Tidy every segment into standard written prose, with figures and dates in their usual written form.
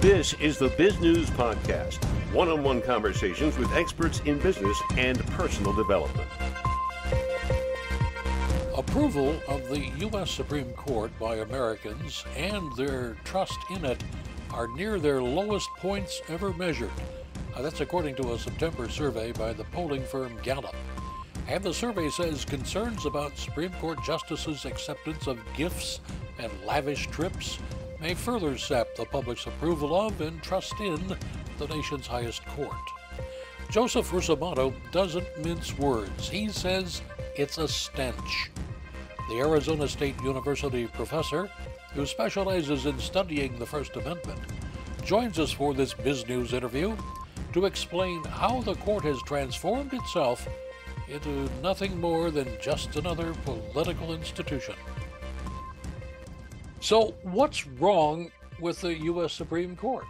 This is the Biz News Podcast, one-on-one conversations with experts in business and personal development. Approval of the U.S. Supreme Court by Americans and their trust in it are near their lowest points ever measured. That's according to a September survey by the polling firm Gallup. And the survey says concerns about Supreme Court justices' acceptance of gifts and lavish trips may further sap the public's approval of and trust in the nation's highest court. Joseph Russomanno doesn't mince words. He says it's a stench. The Arizona State University professor, who specializes in studying the First Amendment, joins us for this Biz News interview to explain how the court has transformed itself into nothing more than just another political institution. So, what's wrong with the U.S. Supreme Court?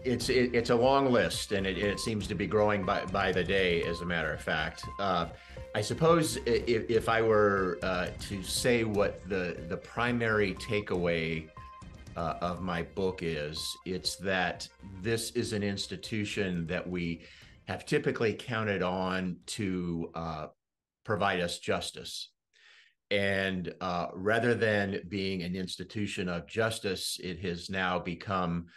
It's a long list, and it seems to be growing by the day, as a matter of fact. I suppose if I were to say what the primary takeaway of my book is, it's that this is an institution that we have typically counted on to provide us justice. And rather than being an institution of justice, it has now become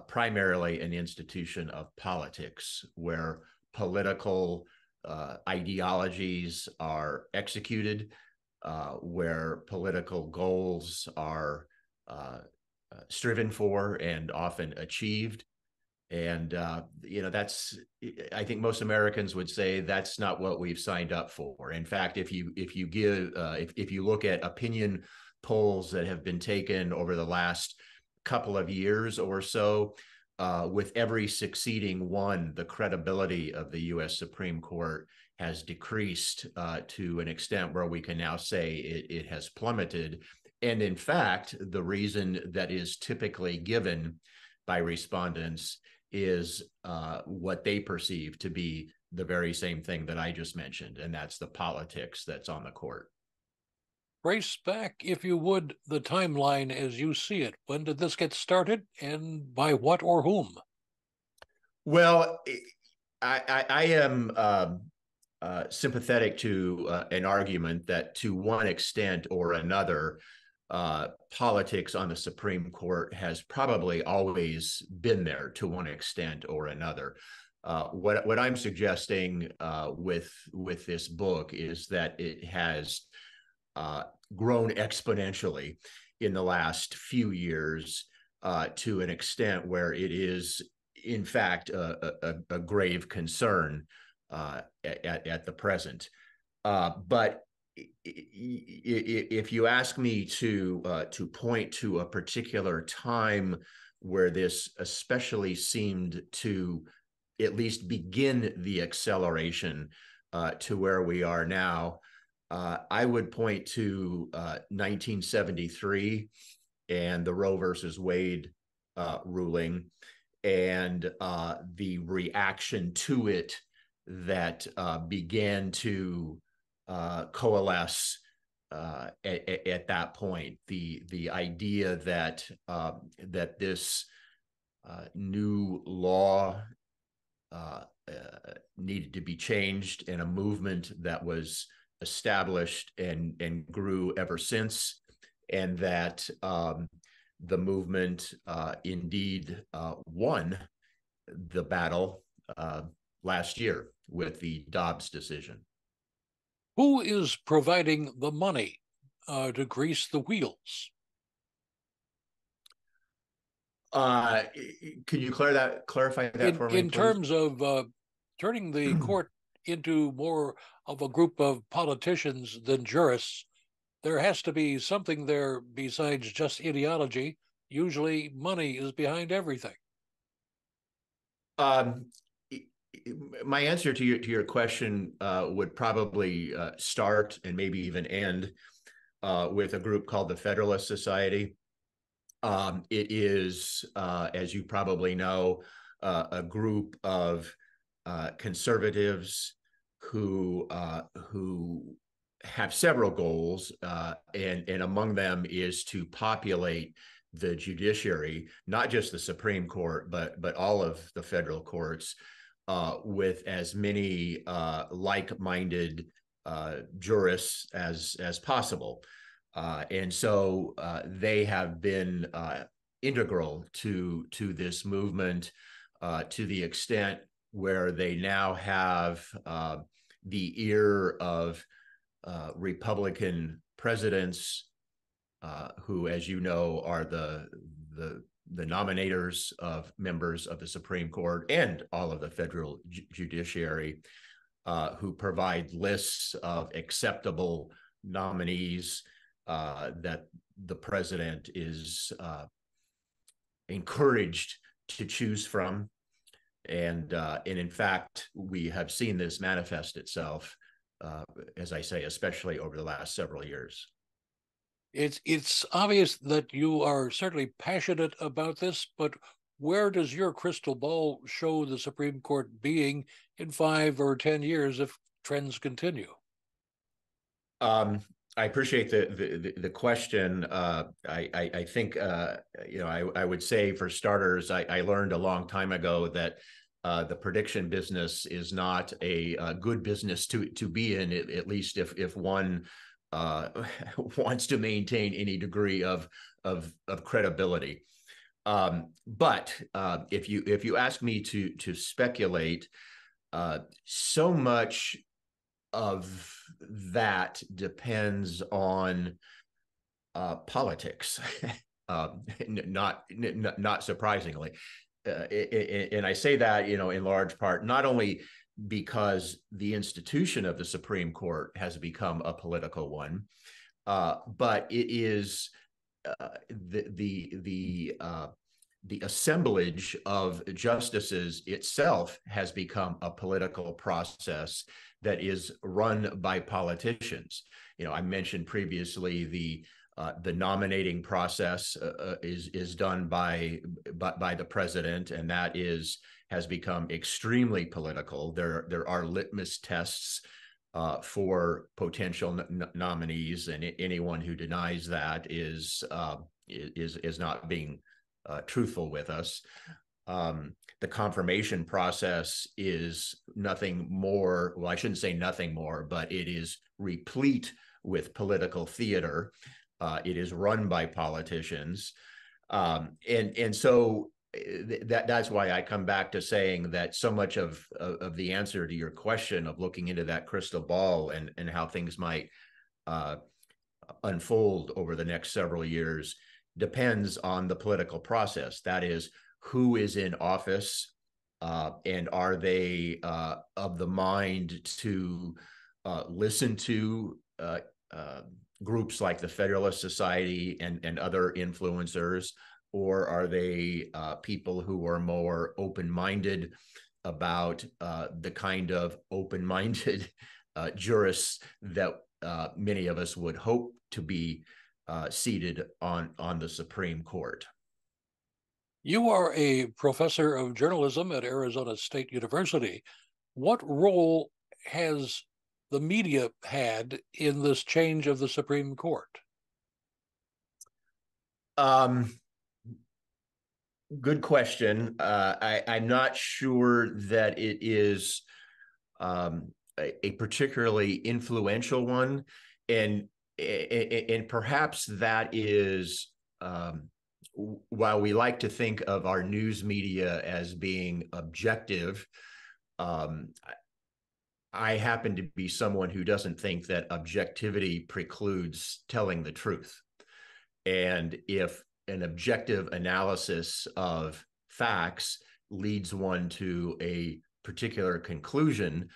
primarily an institution of politics, where political ideologies are executed, where political goals are striven for and often achieved. And, that's, I think most Americans would say that's not what we've signed up for. In fact, if you look at opinion polls that have been taken over the last couple of years or so, with every succeeding one, the credibility of the U.S. Supreme Court has decreased to an extent where we can now say it has plummeted. And in fact, the reason that is typically given by respondents is what they perceive to be the very same thing that I just mentioned, and that's the politics that's on the court. Trace back, if you would, the timeline as you see it. When did this get started, and by what or whom? Well, I am sympathetic to an argument that to one extent or another, politics on the Supreme Court has probably always been there to one extent or another. What I'm suggesting with this book is that it has grown exponentially in the last few years to an extent where it is, in fact, a grave concern at the present. But if you ask me to point to a particular time where this especially seemed to at least begin the acceleration to where we are now, I would point to 1973 and the Roe versus Wade ruling and the reaction to it that began to coalesce at that point. The idea that this new law needed to be changed, and a movement that was established and grew ever since, and that the movement indeed won the battle last year with the Dobbs decision. Who is providing the money to grease the wheels? Could you clarify that for me, in please? terms of turning the court into more of a group of politicians than jurists? There has to be something there besides just ideology. Usually money is behind everything. My answer to your question would probably start and maybe even end with a group called the Federalist Society. It is, as you probably know, a group of conservatives who have several goals, and among them is to populate the judiciary, not just the Supreme Court, but all of the federal courts, with as many like-minded jurists as possible. And so they have been integral to this movement, to the extent where they now have the ear of Republican presidents, who, as you know, are the nominators of members of the Supreme Court and all of the federal judiciary, who provide lists of acceptable nominees that the president is encouraged to choose from. And in fact, we have seen this manifest itself, as I say, especially over the last several years. It's obvious that you are certainly passionate about this, but where does your crystal ball show the Supreme Court being in 5 or 10 years if trends continue? I appreciate the question. I think I would say, for starters, I learned a long time ago that the prediction business is not a good business to be in, at least if one wants to maintain any degree of credibility. But if you ask me to speculate, so much of that depends on politics, not surprisingly. And I say that, in large part, not only because the institution of the Supreme Court has become a political one, but it is the assemblage of justices itself has become a political process that is run by politicians. I mentioned previously the nominating process is done by the president, and that has become extremely political. There are litmus tests for potential nominees, and anyone who denies that is not being truthful with us. The confirmation process is nothing more. Well, I shouldn't say nothing more, but it is replete with political theater. It is run by politicians, and so that's why I come back to saying that so much of the answer to your question of looking into that crystal ball and how things might unfold over the next several years depends on the political process. That is, who is in office, and are they of the mind to listen to groups like the Federalist Society and other influencers, or are they people who are more open-minded about the kind of open-minded jurists that many of us would hope to be seated on the Supreme Court? You are a professor of journalism at Arizona State University. What role has the media had in this change of the Supreme Court? Good question. I'm not sure that it is a particularly influential one, and perhaps that is, while we like to think of our news media as being objective, I happen to be someone who doesn't think that objectivity precludes telling the truth. And if an objective analysis of facts leads one to a particular conclusion,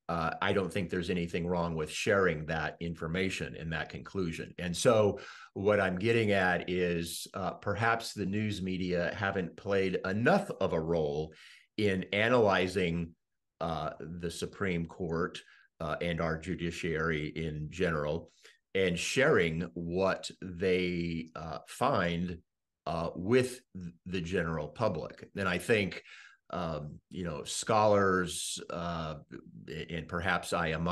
I don't think there's anything wrong with sharing that information and that conclusion. And so what I'm getting at is perhaps the news media haven't played enough of a role in analyzing the Supreme Court and our judiciary in general, and sharing what they find with the general public. And I think scholars, and perhaps I am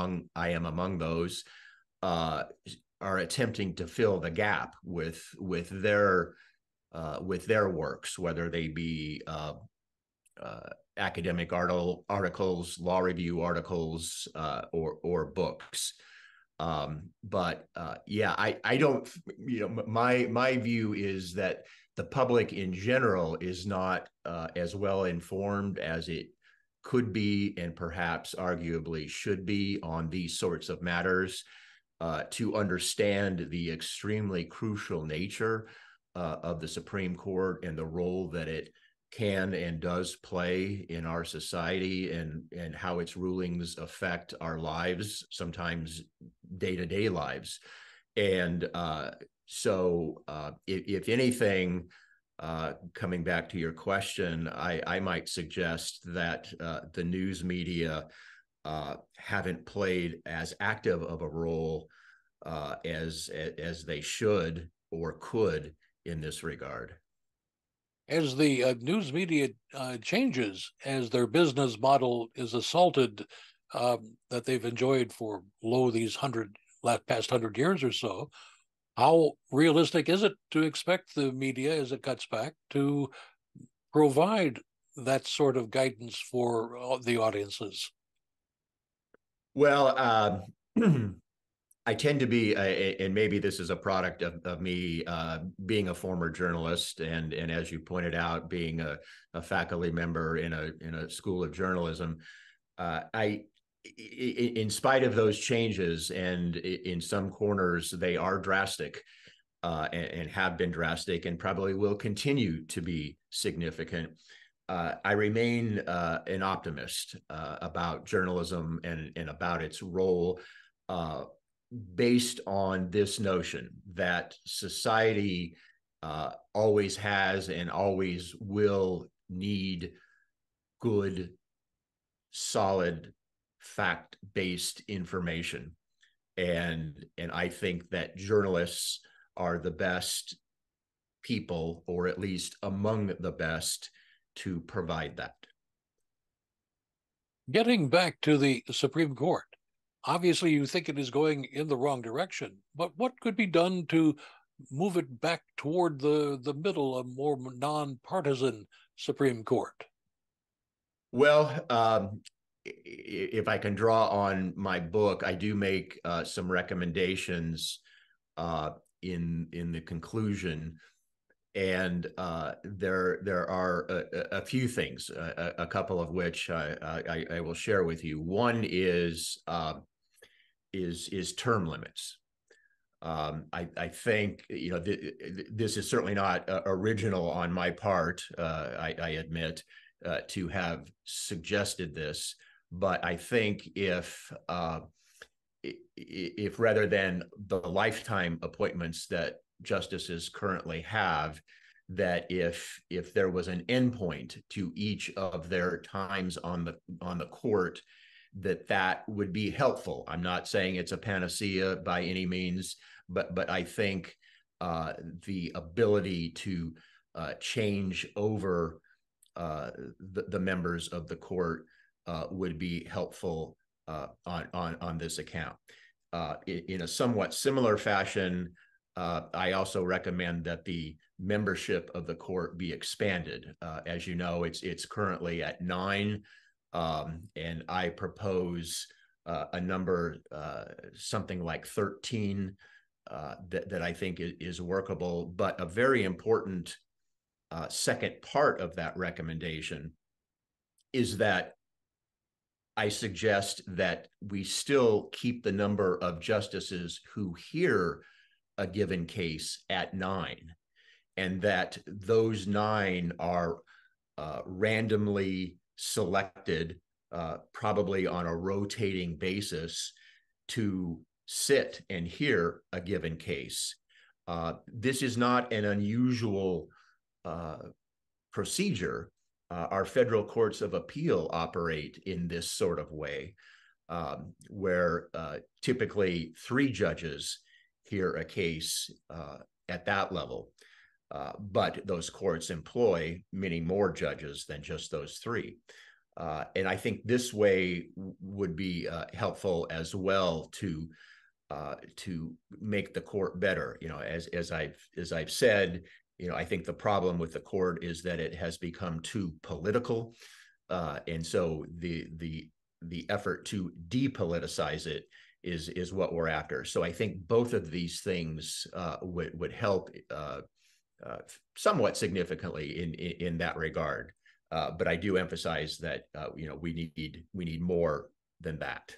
among those, uh, are attempting to fill the gap with their works, whether they be academic articles, law review articles, or books. But yeah, I don't, my view is that the public in general is not as well informed as it could be, and perhaps arguably should be, on these sorts of matters, to understand the extremely crucial nature of the Supreme Court and the role that it can and does play in our society, and how its rulings affect our lives, sometimes day-to-day lives. And so if anything, coming back to your question, I might suggest that the news media haven't played as active of a role as they should or could in this regard. As the news media changes, as their business model is assaulted, that they've enjoyed for these past 100 years or so, how realistic is it to expect the media, as it cuts back, to provide that sort of guidance for the audiences? Well, I tend to be, and maybe this is a product of me being a former journalist, and as you pointed out, being a faculty member in a school of journalism. In spite of those changes, and in some corners they are drastic, and have been drastic, and probably will continue to be significant. I remain an optimist about journalism and about its role, based on this notion that society always has and always will need good, solid, fact-based information. And I think that journalists are the best people, or at least among the best, to provide that. Getting back to the Supreme Court, obviously you think it is going in the wrong direction, but what could be done to move it back toward the middle, a more nonpartisan Supreme Court? Well, if I can draw on my book, I do make some recommendations in the conclusion, and there are a few things, a couple of which I will share with you. One is term limits. I think this is certainly not original on my part. I admit to have suggested this, but I think if rather than the lifetime appointments that justices currently have, that if there was an endpoint to each of their times on the court, that would be helpful. I'm not saying it's a panacea by any means, but I think the ability to change over the members of the court would be helpful on this account. In a somewhat similar fashion, I also recommend that the membership of the court be expanded. As you know, it's currently at 9, and I propose a number something like 13 that I think is workable. But a very important second part of that recommendation is that I suggest that we still keep the number of justices who hear a given case at 9, and that those 9 are randomly selected, probably on a rotating basis, to sit and hear a given case. This is not an unusual procedure. Our federal courts of appeal operate in this sort of way, where typically 3 judges hear a case at that level. But those courts employ many more judges than just those 3. And I think this way would be helpful as well to to make the court better. As I've said, I think the problem with the court is that it has become too political, and so the effort to depoliticize it is what we're after. So I think both of these things would help somewhat significantly in that regard. But I do emphasize that we need more than that.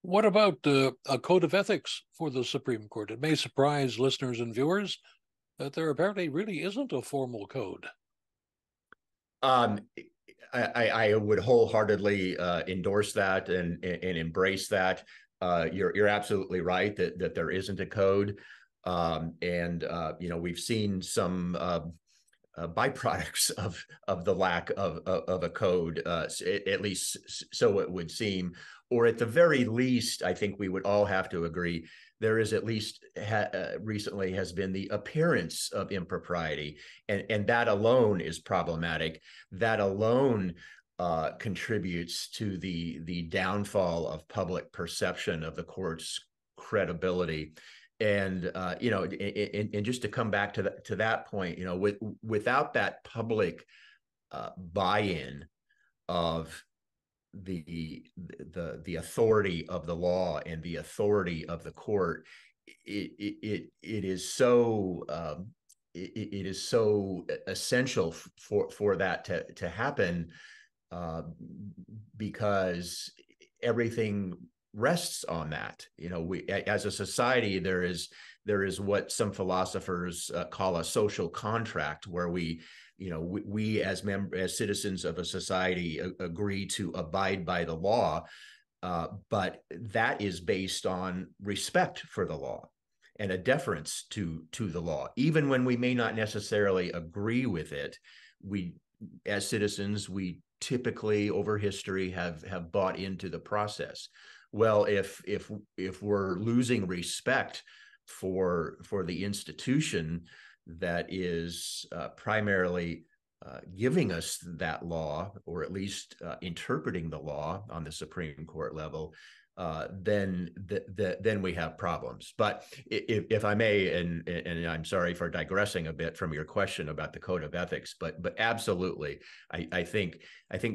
What about a code of ethics for the Supreme Court? It may surprise listeners and viewers that there apparently really isn't a formal code. I would wholeheartly endorse that and embrace that. You're absolutely right that there isn't a code, and we've seen some byproducts of the lack of a code, at least so it would seem, or at the very least, I think we would all have to agree there is at least recently has been the appearance of impropriety, and that alone is problematic. That alone contributes to the downfall of public perception of the court's credibility. And and just to come back to that point, without that public buy-in of the authority of the law and the authority of the court, it is so essential for that to happen, because everything rests on that. We, as a society, there is what some philosophers call a social contract, where we as citizens of a society agree to abide by the law, but that is based on respect for the law and a deference to the law, even when we may not necessarily agree with it. We, as citizens, we typically over history have bought into the process. Well, if we're losing respect for the institution that is primarily giving us that law, or at least interpreting the law on the Supreme Court level, then we have problems. But if I may, and I'm sorry for digressing a bit from your question about the code of ethics, but absolutely, I think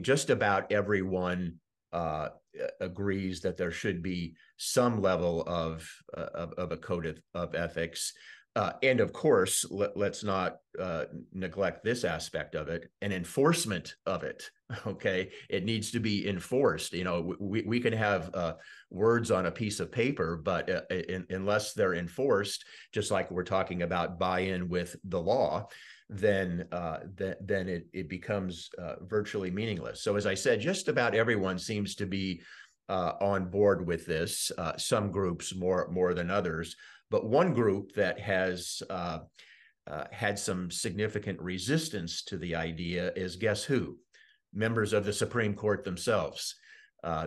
just about everyone agrees that there should be some level of a code of ethics. And of course, let's not neglect this aspect of it, an enforcement of it. Okay, it needs to be enforced. We can have words on a piece of paper, but unless they're enforced, just like we're talking about buy-in with the law, then it becomes virtually meaningless. So as I said, just about everyone seems to be on board with this. Some groups more than others, but one group that has had some significant resistance to the idea is, guess who? Members of the Supreme Court themselves.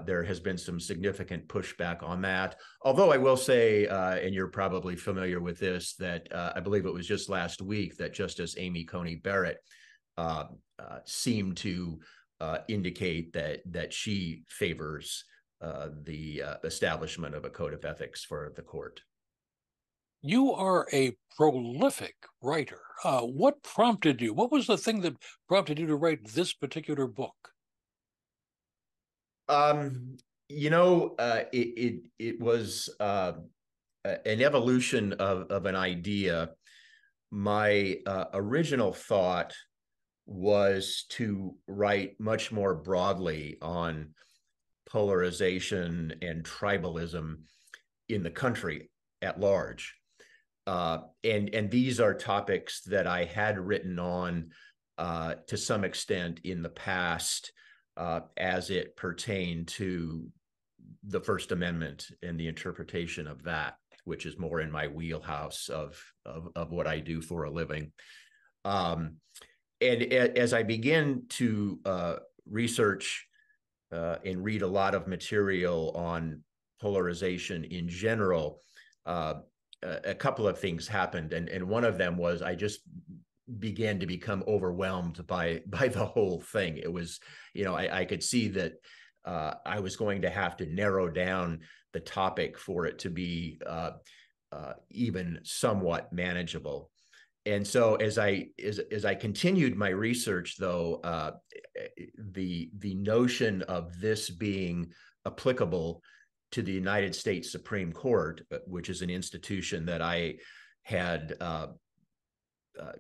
There has been some significant pushback on that. Although I will say, and you're probably familiar with this, that I believe it was just last week that Justice Amy Coney Barrett seemed to indicate that she favors the establishment of a code of ethics for the court. You are a prolific writer. What prompted you? What was the thing that prompted you to write this particular book? It was an evolution of an idea. My original thought was to write much more broadly on polarization and tribalism in the country at large. And these are topics that I had written on to some extent in the past, as it pertained to the First Amendment and the interpretation of that, which is more in my wheelhouse of what I do for a living. And as I began to research and read a lot of material on polarization in general, a couple of things happened, and one of them was I just began to become overwhelmed by the whole thing. It was, I could see that I was going to have to narrow down the topic for it to be even somewhat manageable. And so as I continued my research, though, the notion of this being applicable to the United States Supreme Court, which is an institution that I had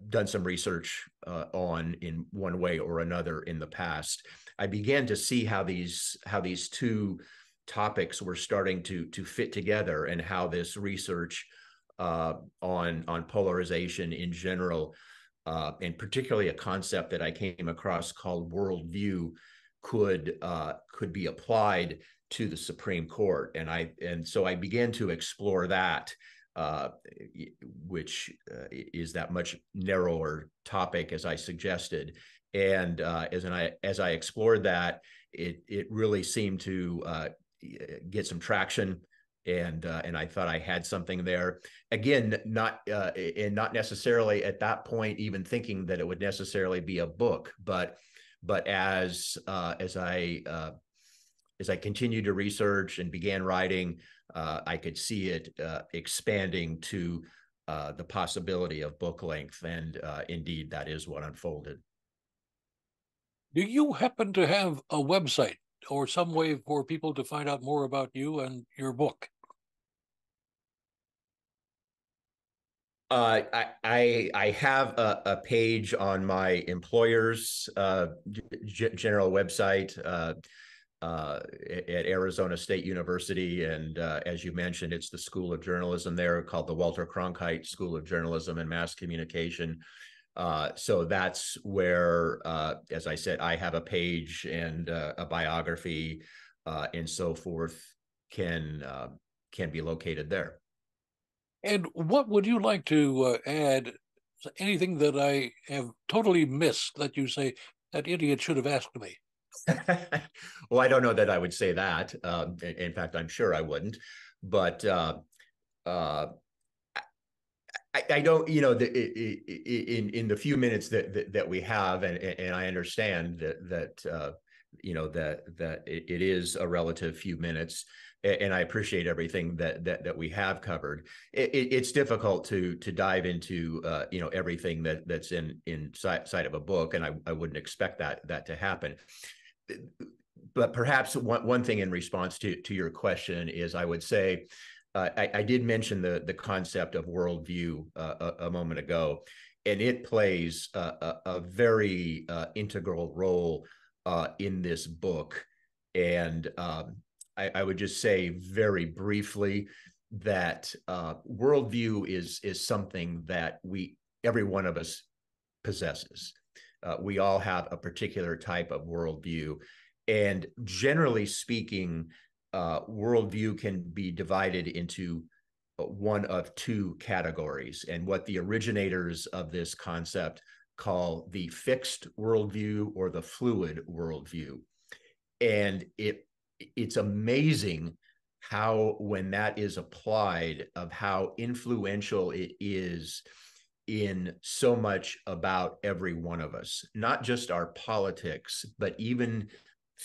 done some research on in one way or another in the past, I began to see how these two topics were starting to fit together, and how this research on polarization in general, and particularly a concept that I came across called worldview, could be applied to the Supreme Court. And so I began to explore that, which is that much narrower topic, as I suggested. And as I explored that, it really seemed to get some traction. And I thought I had something there. Again, not necessarily at that point even thinking that it would necessarily be a book, but as I continued to research and began writing, I could see it expanding to the possibility of book length, and indeed that is what unfolded. Do you happen to have a website or some way for people to find out more about you and your book? I have a page on my employer's general website at Arizona State University, and as you mentioned, it's the School of Journalism there, called the Walter Cronkite School of Journalism and Mass Communication. So that's where, as I said, I have a page, and a biography and so forth can be located there. And what would you like to add? Anything that I have totally missed that you say, that idiot should have asked me? Well, I don't know that I would say that. In fact, I'm sure I wouldn't. But I don't, in the few minutes that we have, and I understand that it is a relative few minutes, and I appreciate everything that we have covered. It's difficult to dive into everything that's inside of a book, and I wouldn't expect that to happen. But perhaps one thing in response to your question is, I would say, I did mention the concept of worldview a moment ago, and it plays a very integral role in this book. And I would just say very briefly that worldview is something that every one of us possesses. We all have a particular type of worldview, and generally speaking, worldview can be divided into one of two categories, and what the originators of this concept call the fixed worldview or the fluid worldview. And it's amazing how, when that is applied, of how influential it is in so much about every one of us, not just our politics, but even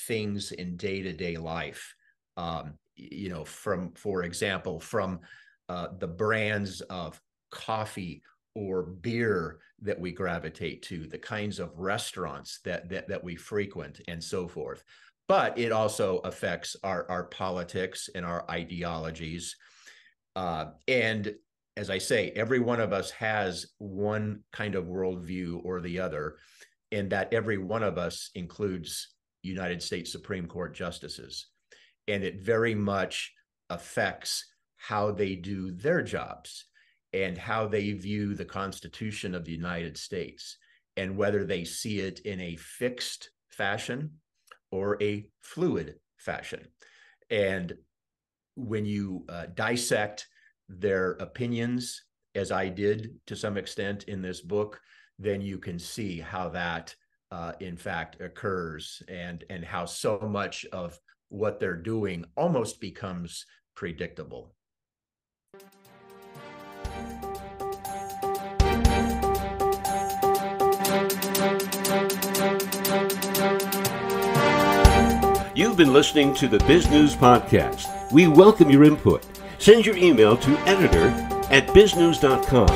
things in day-to-day life. For example, from the brands of coffee or beer that we gravitate to, the kinds of restaurants that we frequent, and so forth. But it also affects our politics and our ideologies. And as I say, every one of us has one kind of worldview or the other, and that every one of us includes United States Supreme Court justices. And it very much affects how they do their jobs and how they view the Constitution of the United States, and whether they see it in a fixed fashion or a fluid fashion. And when you dissect their opinions, as I did to some extent in this book, then you can see how that in fact occurs, and how so much of what they're doing almost becomes predictable. You've been listening to the Biz News Podcast. We welcome your input. Send your email to editor@biznews.com.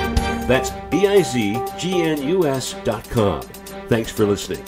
That's bizgnus.com. Thanks for listening.